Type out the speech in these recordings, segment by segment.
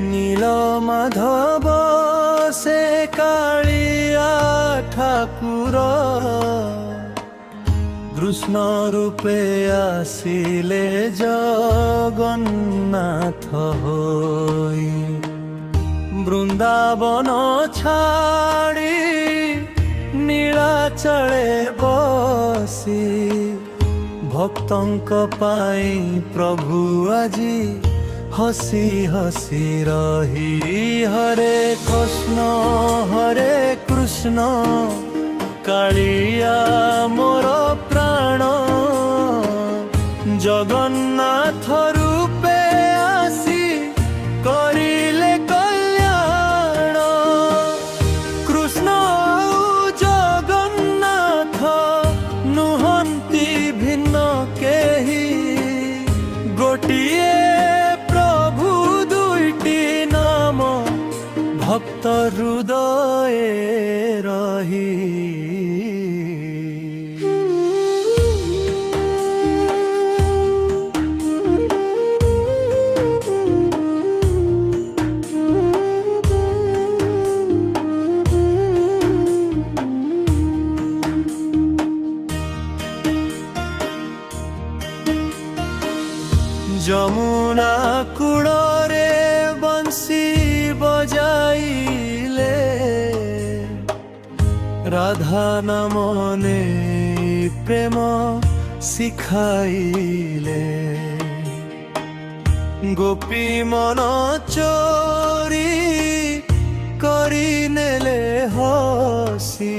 নীল মাধব সে কাଳିয়া ঠাকুর কৃষ্ণ রূপে আসিলে জগন্নাথ হই বৃন্দাবন ছাড়ি নীଳାଚଳେ বসি ভক্তଙ୍କ ପାଇଁ প্রভু আজি হসি হসি রহি হরে কৃষ্ণ কালিয়া মোর প্রাণ জগন্নাথ রূপে আসি করিলে কল্যাণ কৃষ্ণ জগন্নাথ নুহন্তি ভিন্ন কেহি গোটিয়ে প্রভু দুইটি নাম ভক্ত হৃদয়ে রহি যমুনা কূଳରେ বংশী বজাইলে রাধা নাম নেই প্রেম শিখাইলে গোপী মন চোরি করি নেলে হসি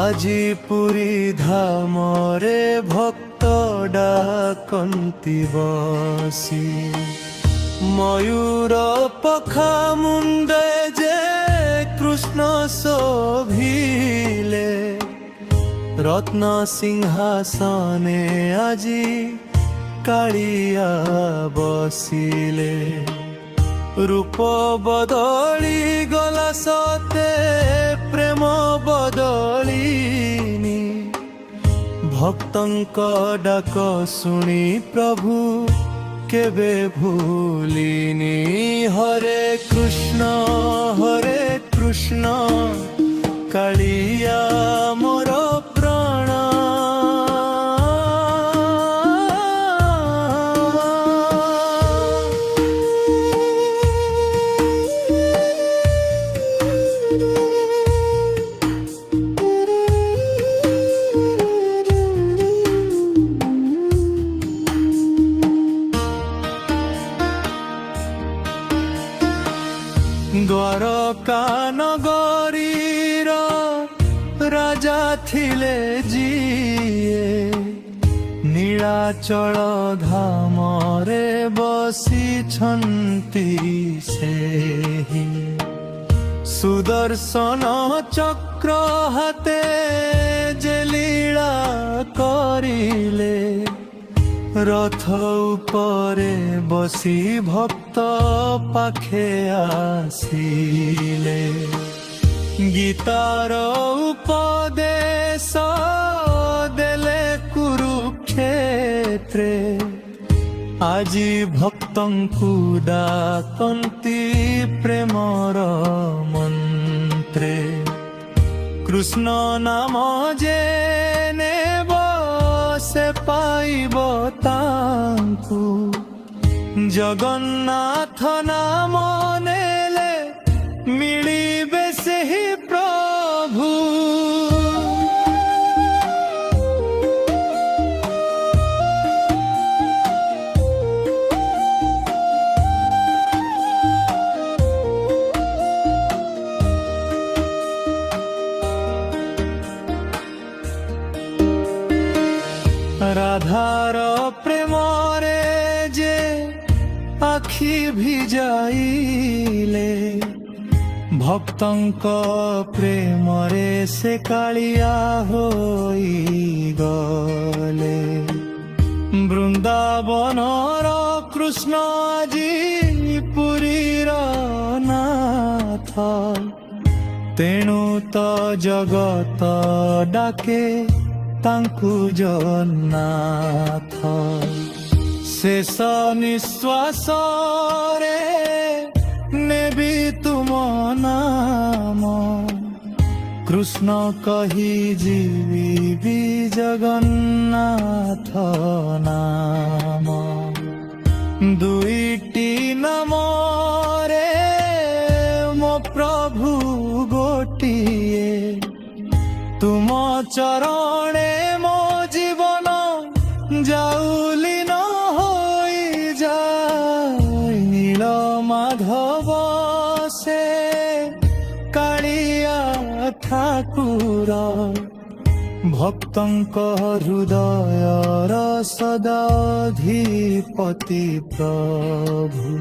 আজি পুরী ধামরে ভক্ত ডাকন্তি বসি ময়ূর পখা মুন্ডে যে কৃষ্ণ শোভিলে রত্ন সিংহাসনে আজি কালিয়া বসিলে রূপ বদলি গলা সতে প্রেম বদলিনি ভক্তଙ୍କ ডাক শুনি প্রভু কেবে ভুলিনি হরে কৃষ্ণ কালিয়া মোর প্রাণ দ্বারকা নগরীর রাজা থিলে জিয়ে নীଳାচଳ ধামরে বসিছন্তি সেহি সুদর্শন চক্র হাতে যে লীলা করিলে রথ উপরে বসি ভক্ত পাখে আসিলে গীতার উপদেশ দেলে কুরুক্ষেত্রে আজি ভক্তଙ୍କୁ ডাকন্তি প্রেমর মন্ত্রে কৃষ্ণ নাম যে নেব সে পাইব তাଙ୍କୁ জগন্নাথ নাম নেলে মিলিবে ସେହି প্রভু রাধার প্রেমরে যে আখি ভিজাইলে ভক্তଙ୍କ প্রেমরে সে কালিয়া হই গলে বৃন্দাবনর কৃষ্ণ আজি পুরীর নাথ তেণু তো জগত ডাকে তাଙ୍କୁ জগন্নাথ শেষ নিঃশ্বাসরে କୃଷ୍ଣ କହି ଯିବି ଜଗନ୍ନାଥ ନାମ ଦୁଇଟି ନାମରେ ମୋ ପ୍ରଭୁ ଗୋଟିଏ ତୁମ ଚରଣେ ମୋ ଜୀବନ ଯାଉଲିନ ହୋଇଯାଏ ନୀଳ ମାଧବ ସେ କାଳିଆ ଠାକୁର ଭକ୍ତଙ୍କ ହୃଦୟର ସଦାଧିପତି ପ୍ରଭୁ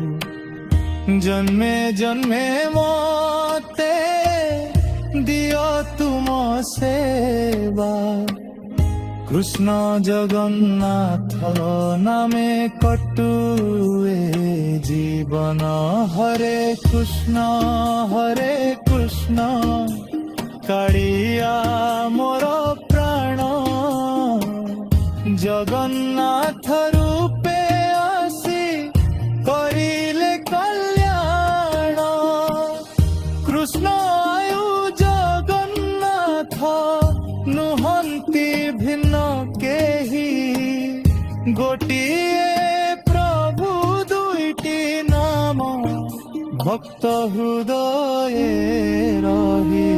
ଜନ୍ମେ ଜନ୍ମେ ମତେ ଦିଅ ତୁମ ସେବା কৃষ্ণ জগন্নাথ নামে কটুয়ে জীবন হরে কৃষ্ণ কাড়িয়া মোর প্রাণ জগন্নাথ রূপে আসি করিলে কল্যাণ কৃষ্ণ আয়ু জগন্নাথ নুহন্তি ভিন্ন কেহি গোটিয়ে প্রভু দুইটি নাম ভক্ত হৃদয়ে রহি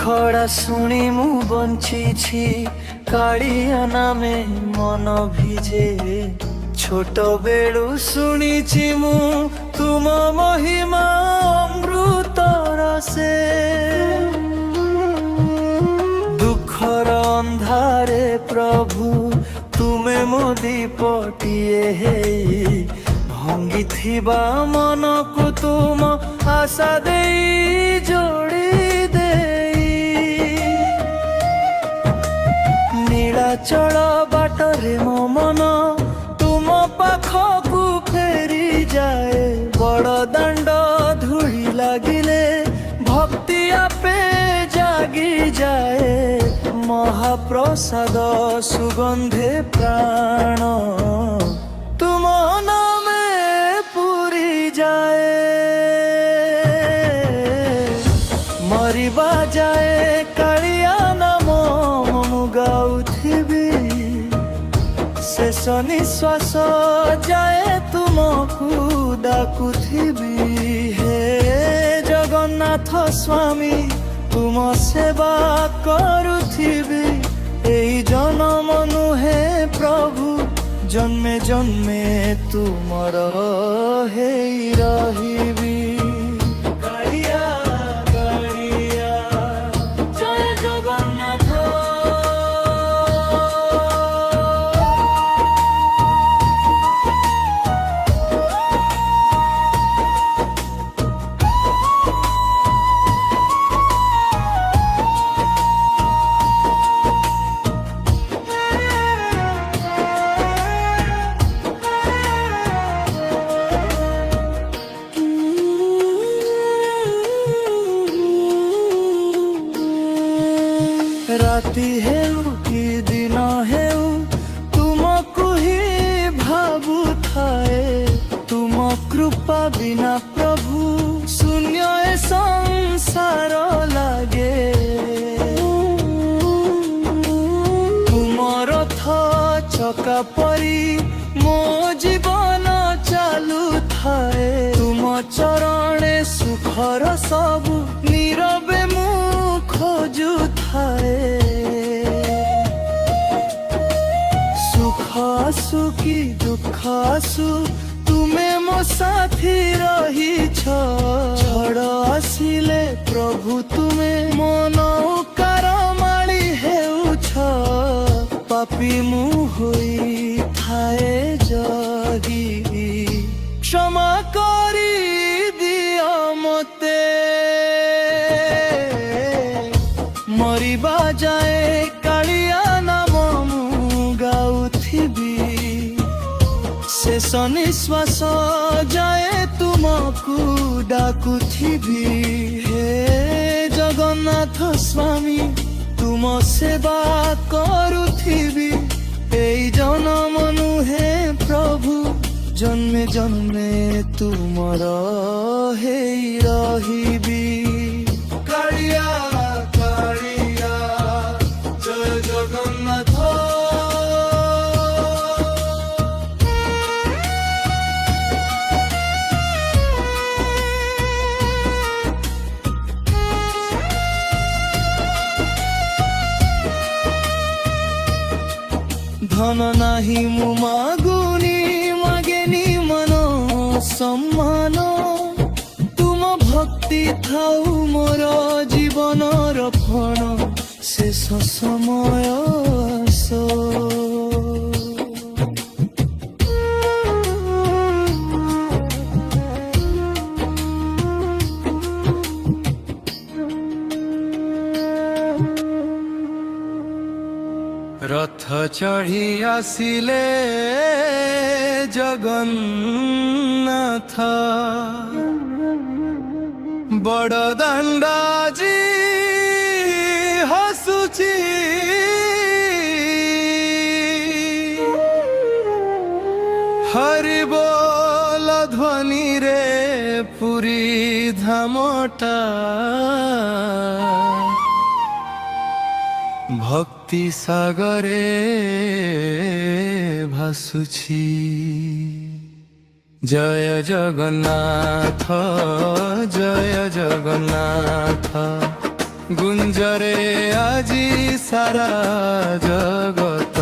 খড়া শুনি মু বঞ্চিছি কাଳିଆ নামে মন ভিজে ছোট বেড়ু শুনিছি মু তুম মহিমা অমৃত রসে দুঃখর ଅନ୍ଧାରେ প্রভু তুমে মো দীপটিଏ ହେଇ ଭାଙ୍ଗିଥିବା ମନକୁ ତୁମ ଆଶା ଦେଇ ଯୋଡ଼ି ଚଳ ବାଟରେ ମୋ ମନ ତୁମ ପାଖକୁ ଫେରି ଯାଏ ବଡ଼ ଦାଣ୍ଡ ଧୂଳି ଲାଗିଲେ ଭକ୍ତି ଆପେ ଜାଗି ଯାଏ ମହାପ୍ରସାଦ ସୁଗନ୍ଧେ ପ୍ରାଣ ତୁମ ନାମେ ପୁରି ଯାଏ ମରିବା ଯାଏ କାଳିଆ ନାମ ମୁଁ ଗାଉଥିବି ଶେଷ ନିଶ୍ୱାସ ଯାଏ ତୁମକୁ ଡାକୁଥିବି ହେ ଜଗନ୍ନାଥ ସ୍ୱାମୀ ତୁମ ସେବା କରୁଥିବି এই জনম নুহে প্রভু জন্মে জন্মে তুমর হেই রহিবি কাড়িয়া কাড়িয়া জয় জগন্নাথ राति हेउ कि दिन हेउ तुमको ही भाबु थाए तुम कृपा बिना प्रभु शून्य ए संसार लागे तुम रथ चका परी मो जीवन चालू थाए तुम चरणे सुखर सबु नीरवे मु खोजु थाए सुख आसु कि दुख आसु तुमे मो ସାଥୀ ରହିଛ ଝଡ଼ ଆସିଲେ ପ୍ରଭୁ ତୁମେ ମୋ ନୌକାର ମାଳି ହେଉଛ ପାପୀ ମୁଁ ହୋଇଥାଏ ଯଦି କ୍ଷମା କରି ଦିଅ ମୋତେ ମରିବା ଯାଏ କାଳିଆ ନାମ ମୁଁ ଗାଉଥିବି ଶେଷ ନିଶ୍ୱାସ ଯାଏ ତୁମକୁ ଡାକୁଥିବି ହେ ଜଗନ୍ନାଥ ସ୍ୱାମୀ ତୁମ ସେବା କରୁଥିବି এই জনম নুহে প্রভু জন্মে জন্মে তুমর হেই রহিবি কালিয়া কালিয়া জয় জগন্নাথ ধন নাহি মু মাগুনি মাগেনি মন সম্মান তুম ভক্তি থাউ মোর জীবনর ফণ শেষ সময় আস রথ চঢ়ি আসিলে জগন্নাথ বড় দাণ্ডাজি হসুচি হরি বল ধ্বনি রে পুরী ধামটা ভক্তি সাগরে ভাসুছি জয় জগন্নাথ জয় জগন্নাথ গুঞ্জরে আজি সারা জগত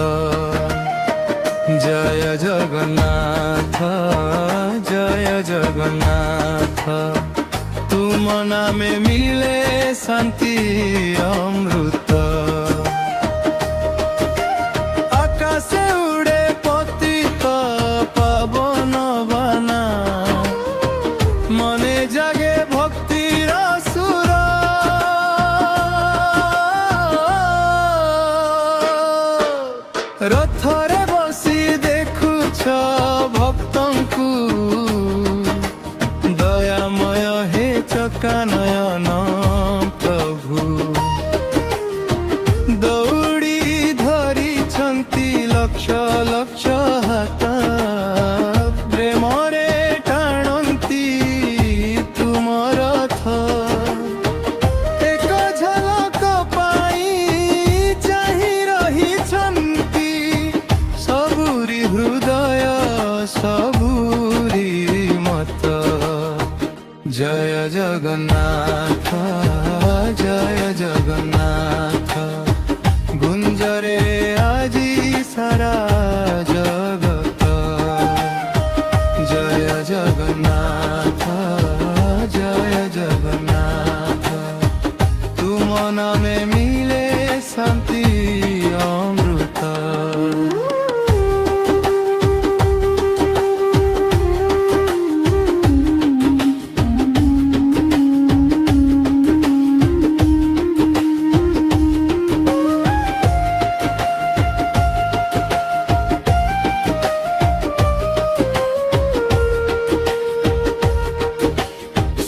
জয় জগন্নাথ জয় জগন্নাথ তুম নামে মিলে শান্তি অমৃত আকাশে উড়ে পতিত পাবন বানা মনে জাগে ভক্তির সুর রথরে বসি দেখুছ ভক্তଙ୍କୁ দয়াময় হে চকানয়ন প্রভু দৌড়ি ধরিছন্তি লক্ষ লক্ষ হাত প্রেমরে টাণন্তি তুম রথ এক ঝলক পাই চাহি রহিছন্তি সবুরি হৃদয় সবুরি মত জয় জগন্নাথ জয় জগন্নাথ গুঞ্জরে আজি সারা জগত জয় জগন্নাথ জয় জগন্নাথ তুম নামে মিলে শান্তি অমৃত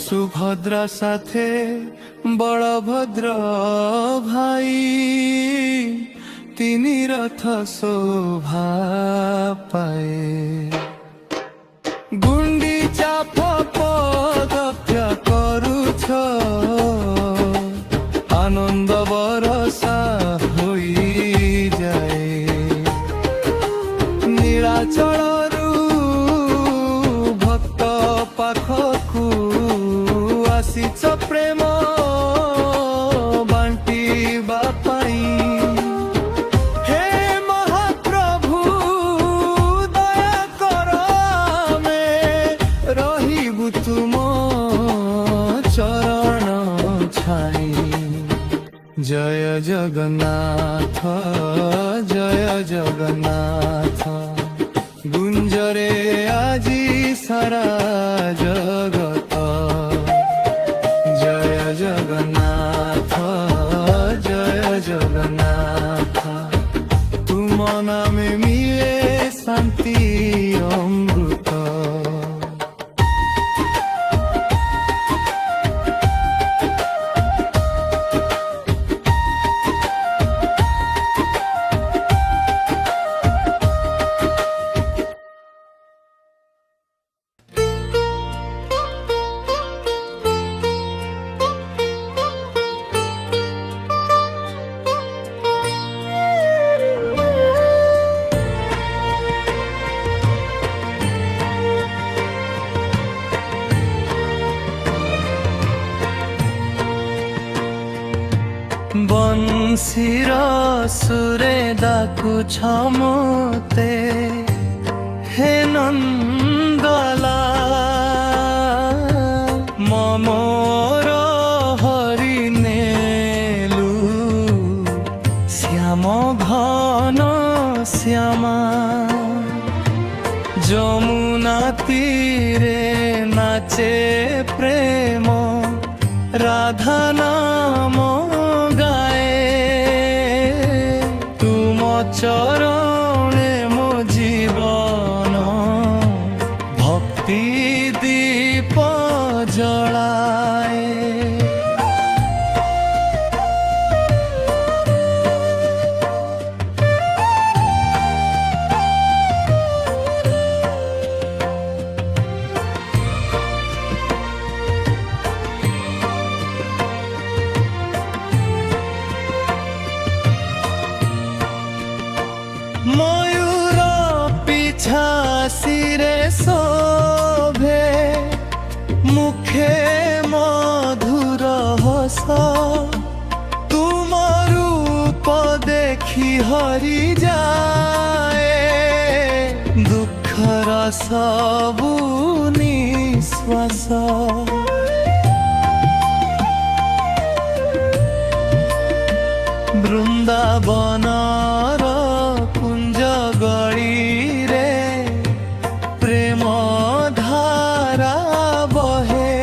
সুভদ্রা সাথে বলভদ্র ভাই তিনি রথ শোভা পায়ে গুন্ডিচা পদক্ষা করুছ আনন্দ বরসা হই যায় নীলাচলরু ভক্ত পাখকু আসিছ প্রেম বান্টিবা পাই হে মহাপ্রভু দয়া কর জয় জগন্নাথ জয় জগন্নাথ গুঞ্জরে আজি সারা জগত জয় জগন্নাথ জয় জগন্নাথ তুম নামে মিলে শান্তি অমৃত বংশীর সুরে ডাকুছ মতে হে নন্দলাল মমর হরি নেলু শ্যাম ঘন শ্যামা যমুনা তীরে নাচে প্রেম রাধা নাম চরণে মো জীবন ভক্তি দীপ জলায় ময়ূর পিছা শিরে শোভে মুখে মধুর হস তুম রূপ দেখি হরি যায় দুঃখর সবু নিঃশ্বাস বৃন্দাবনর কুঞ্জ গড়িরে প্রেম ধারা বহে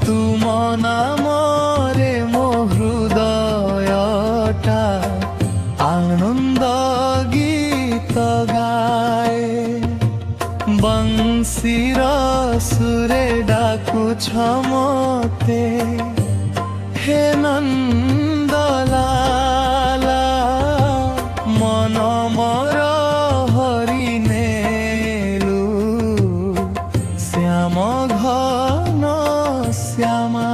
তুম নামরে মো হৃদয়টা আনন্দ গীত গায় বংশীর সুরে ডাকুছ মতে হে নন্দলালা মন মর হরি নেলু শ্যাম ঘন শ্যামা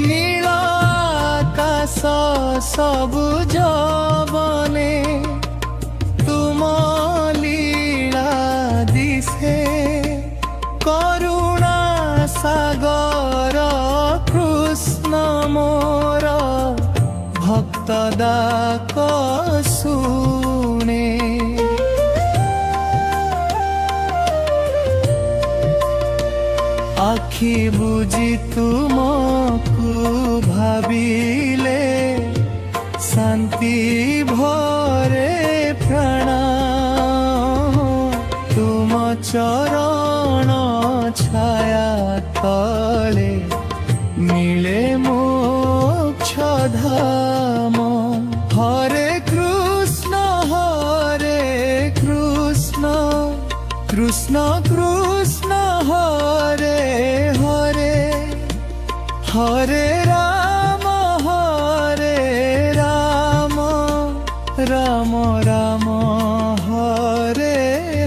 নীল আকাশ সবুজ বনে তুম লীলা দিশে করুণা সাগর কৃষ্ণ মোর ভক্ত ডাক শুনে আখি বুঝি তুমকু ভাবিলে শান্তি ভরে প্রাণ তুম চরণ ছায়া তলে মিলে মোক্ষ ধাম হরে কৃষ্ণ কৃষ্ণ কৃষ্ণ হরে হরে হরে রাম রাম রাম হরে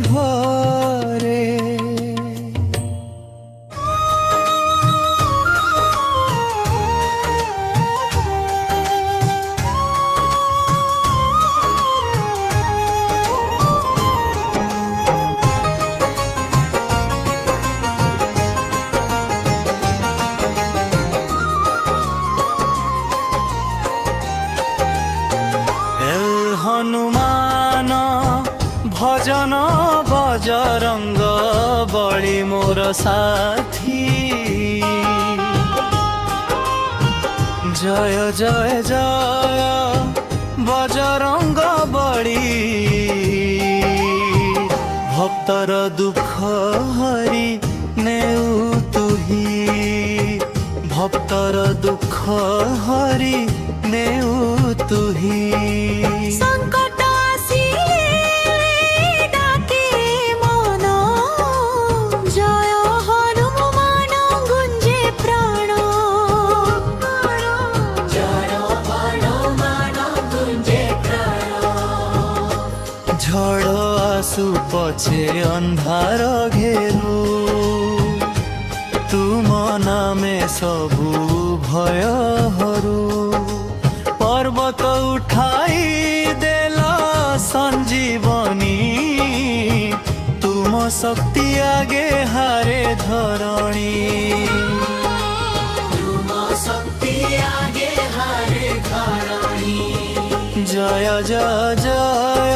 হরে बजरंग बली मोर साथी जय जय जय बजरंग बली भक्तर दुख हरि नेउ तुही भक्तर दुख हरि नेउ तुही संकट आसिले डाके मन जय हनुमान गुंजे प्राण जय हनुमान गुंजे प्राण झड़ आसु पछे अंधार घेरू तुम नामे सबु भय हरू पर्वत उठाई देला संजीवनी तुम शक्ति आगे हारे धरणी तुम शक्ति आगे हारे धरणी जय जय जय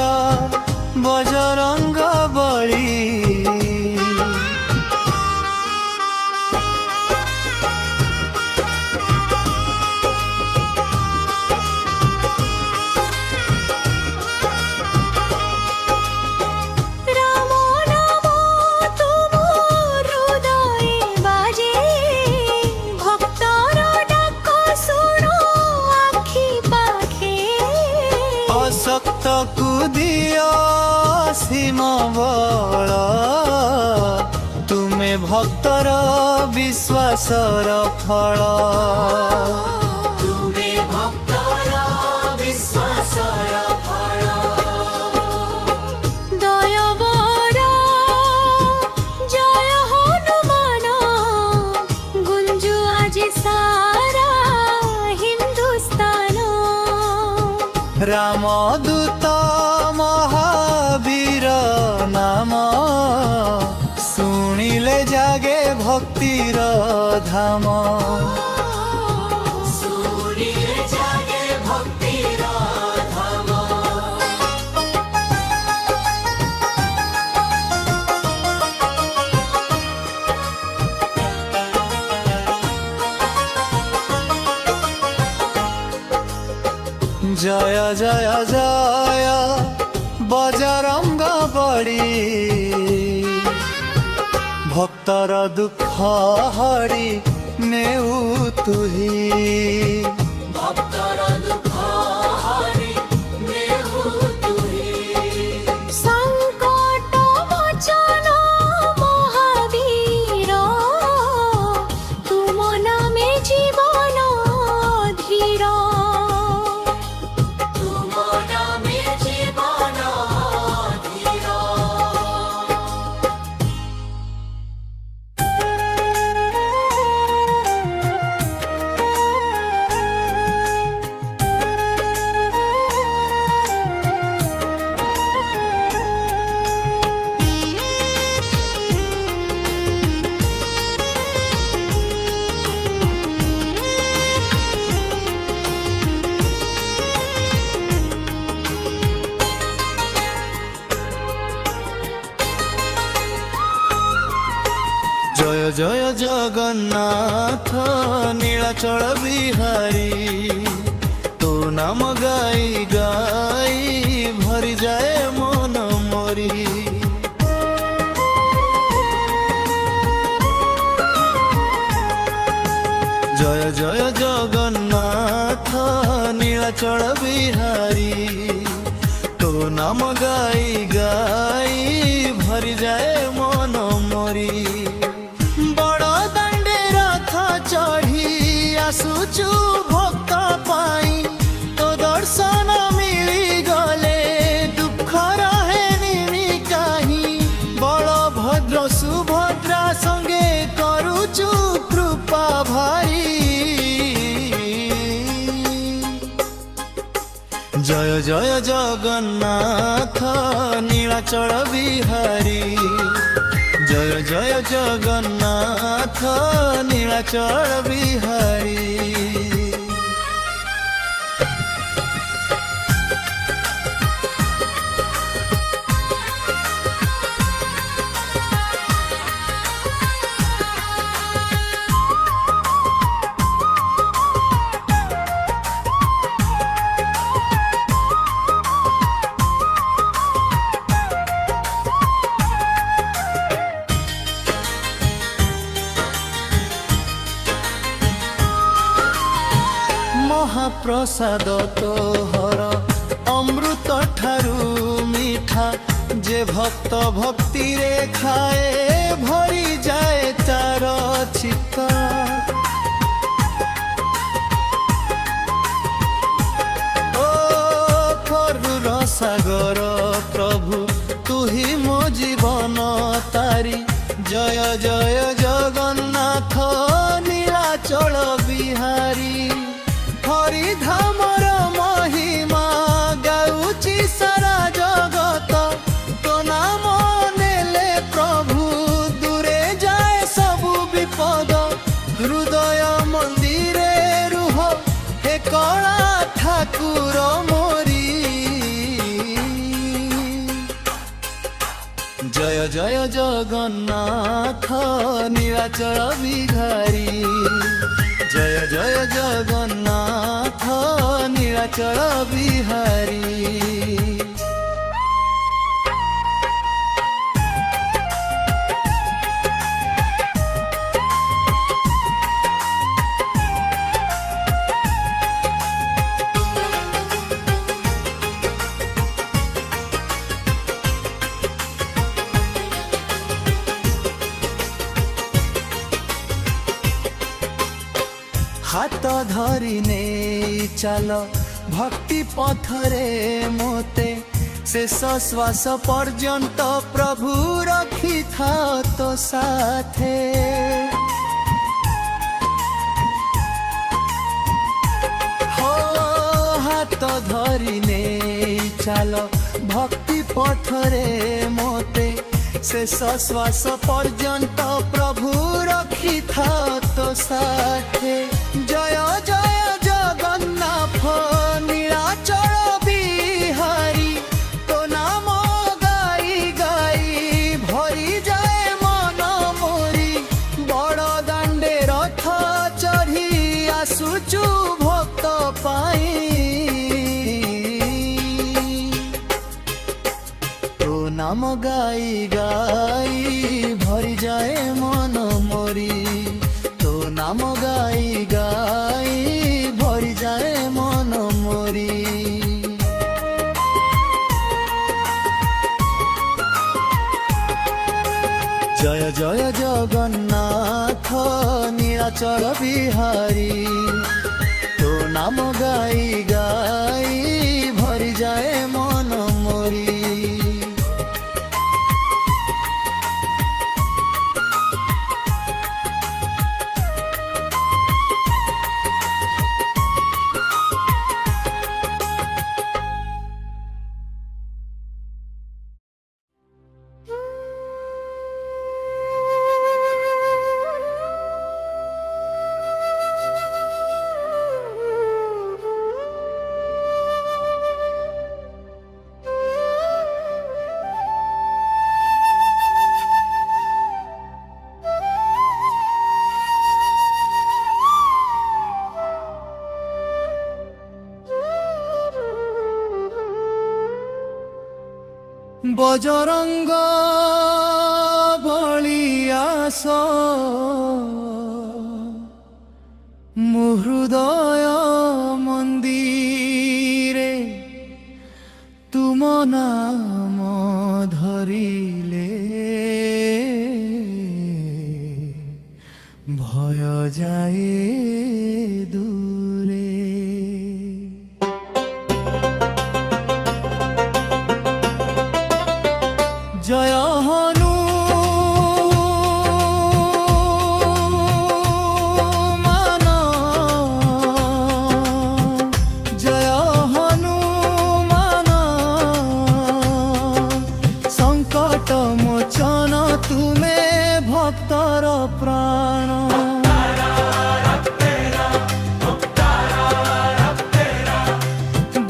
बजरंग बली दिया सीम बल तुमे भक्तर विश्वासर फल तुमे भक्तर विश्वासर फल दयावर जय हनुमान गुंजु आज सारा हिंदुस्तान रामदूत महावीर नाम शुणिले जागे भक्तिर धाम सुनिले जागे भक्तिर धाम जय जय जय बजरंग बली भक्तर दुख हरि नेउ तुही भक्तर दुख हरि नेउ तुही संकट मोचन महावीर तुम नामे जीवन धीर तुम नामे जीवन धीर जय जय जगन्नाथ नीलाचल बिहारी तो नाम गाई गाई भरी जाए मन मोरी जय जय जगन्नाथ नीलाचल बिहारी तो नाम गाई गाई भरी जाए मन मोरी आसुचु भक्त पाई तो दर्शन मिली गले दुख रहे निमी काहीं बलभद्र सुभद्रा संगे करुचु कृपा भाई जय जय जगन्नाथ नीलाचल बिहारी जय जय जगन्नाथ नीलाचल बिहारी ପ୍ରସାଦ ତୋହର ଅମୃତ ଠାରୁ ମିଠା ଯେ ଭକ୍ତ ଭକ୍ତିରେ ଖାଏ ଭରି ଯାଏ ତାର ଚିତ୍ତ। ଓ କରୁର ସାଗର ପ୍ରଭୁ ତୁହି ମୋ ଜୀବନ ତାରି ଜୟ ଜୟ ଜଗନ୍ନାଥ ନୀଳାଚଳ ବିହାରୀ। হরিধামর মহিমা গাউছি সারা জগত তো নাম নেলে প্রভু দূরে যায় সবু বিপদ। হৃদয় মন্দিরে রুহ হে কলা ঠাকুর মোরি। জয় জয় জগন্নাথ নীলাচল বিহারী। জয় জয় জগন্নাথ নীলাচল বিহারী। হাত ধরি নেই চাল ভক্তি পথরে মোতে শেষ শ্বাস পর্যন্ত প্রভু রখিথা তো সাথে। হো হাত ধরি নেই চাল ভক্তি পথরে মোতে শেষ শ্বাস পর্যন্ত প্রভু রখিথা তো সাথে। জয় জয় জগন্নাথ নীলাচল বিহারী তো নাম গাই গাই ভরি যায় মন মোরি। বড় দাণ্ডে রথ চড়ি আসুচু ভক্ত পাই তো নাম গাই গাই ভরি যায় মন মোরি। তো নাম গাই গাই ভরি যায় মন মোরি। জয় জয় জগন্নাথ নীলাচল বিহারী তো নাম গাই গাই ভরি যায় মন মোরি। বজরঙ্গ বলিয়াস মুহৃদয় মন্দিরে তুম নাম ধরিলে ভয় যায় দূরে। জয় হনুমান জয় হনুমান সংকট মোচন তুমে ভক্তর প্রাণ।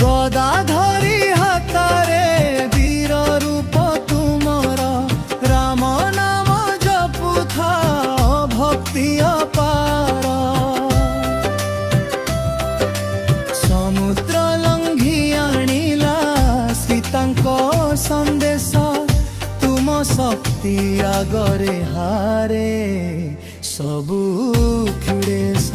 গদা ধরি হাতরে বীর রূপ তুমর রাম নাম জপুথা ভক্তি অপার। সমুদ্র লঙ্ঘি আনিলা সীতাঙ্ক সন্দেশ তুম শক্তি আগরে হারে সবু ক্ষুড়েশ।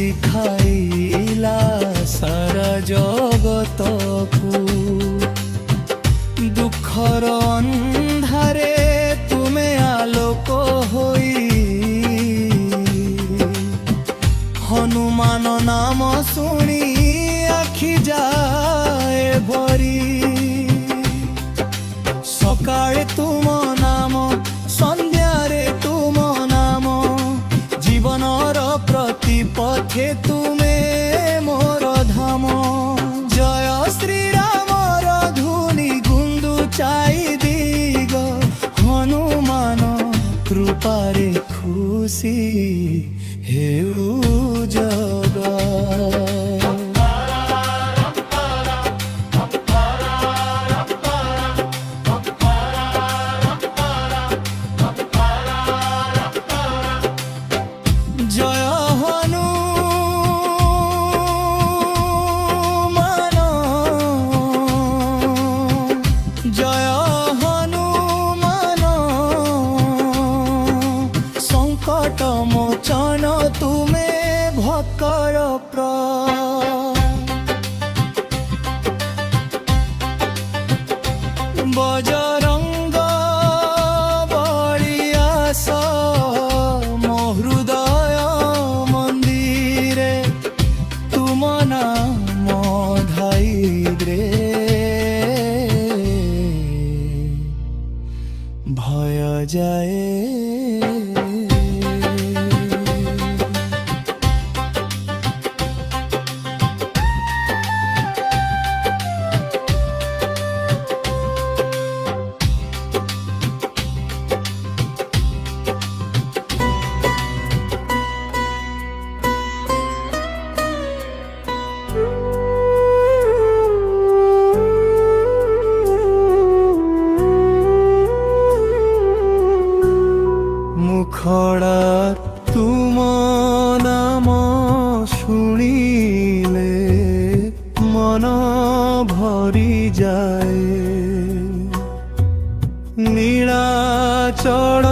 ଶିଖାଇଲା ସାରା ଜଗତକୁ ଦୁଃଖର ଅନ୍ଧାରେ ତୁମେ ଆଲୋକ ହୋଇ ହନୁମାନ ନାମ ଶୁଣି ଆଖି ଯାଏ ଭରି ସକାଳେ ତୁମ ନାମ ସନ୍ଧ୍ୟାରେ ତୁମ ନାମ ଜୀବନର ପ୍ରତି ପଥେ ତୁମେ ମୋର ଧାମ ଜୟ ଶ୍ରୀରାମର ଧୁନି ଗୁନ୍ଦୁଚାଇ ଦିଗ ହନୁମାନ କୃପାରେ ଖୁସି ହେଉ ଜଗ জয় হনুমান জয় হনুমান সংকট মোচন তুমে ভক্তর বজরঙ্গ বলিয়াস ମୋ ହୃଦୟ ମନ୍ଦିରେ ତୁମ ନାମ ଧାଇରେ ଭୟ ଯାଏ মুখড়া তুম নাম শুনিলে মন ভরি যায় নীলাচল